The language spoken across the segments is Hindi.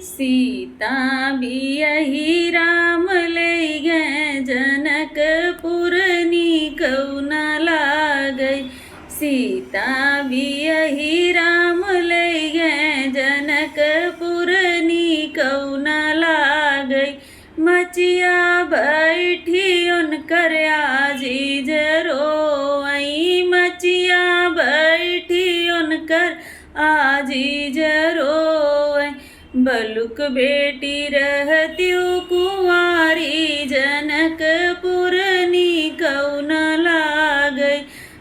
सीता बियही राम ले गए जनकपुर नीकऊ न लागई। सीता बियही राम ले गए जनकपुर नीकऊ न लागई। मचिया बैठी उनकर आजीज रोई। मचिया बैठी उनकर आजीज रोई। बलुक बेटी रहत्यूं कुंवारी जनकपुर नीकऊ न लागई।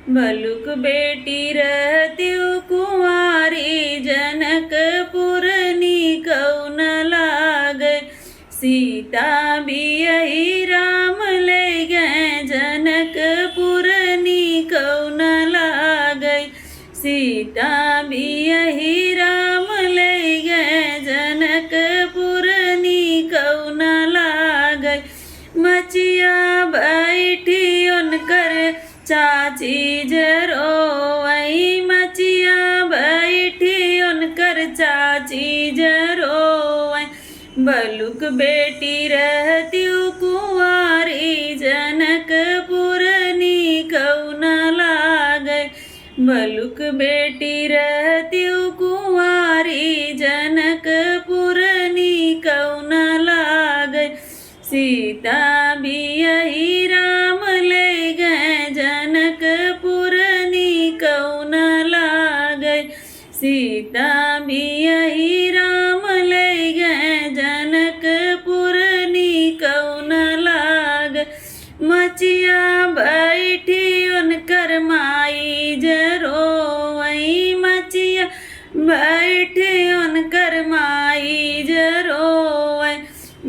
बलुक बेटी रहत्यूं कुंवारी जनकपुर नीकऊ न लागई। सीता बियही राम ले गए जनकपुर नीकऊ न लागई। सीता बियही राम ले गए जनकपुर नीकऊ न लागई। मचिया बैठी उनकर चाची जरोई। मचिया बैठी उनकर चाची जरोई। बलुक बेटी रहत्यूं कुंवारी जनकपुर नीकऊ न लागई। बलुक बेटी रहत्यूं कुंवारी जनकपुर नीकऊ न लागई। सीता बियही राम ले गए जनकपुर नीकऊ न लागई। सीता बियही राम ले गए जनकपुर नीकऊ न लागई। मचिया बैठी उनकर माई जरोई। मचिया बैठी उनकर माई जरोई।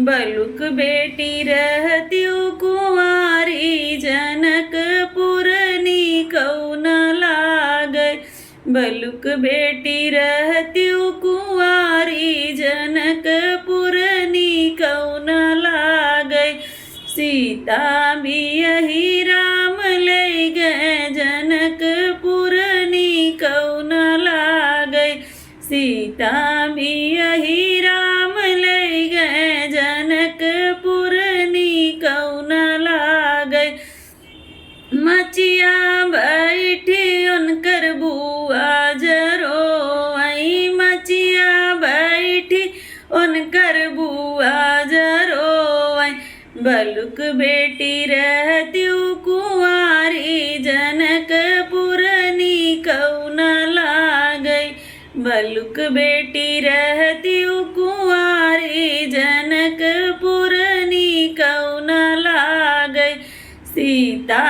बलुक बेटी रहत्यूं कुंवारी जनकपुर नीकऊ न लागई। बलुक बेटी रहत्यूं कुंवारी जनकपुर नीकऊ न लागई। सीता बियही राम ले गए जनकपुर नीकऊ न लागई। सीता बियही राम ले गए जनकपुर नीकऊ न लागई। मचिया बैठी उनकर बुआ जरोई। मचिया बैठी उनकर बुआ जरोई। बलुक बेटी रहत्यूं कुंवारी जनकपुर नीकऊ न लागई। बलुक बेटी रहत्यूं कुंवारी जनकपुर नीकऊ न लागई। सीता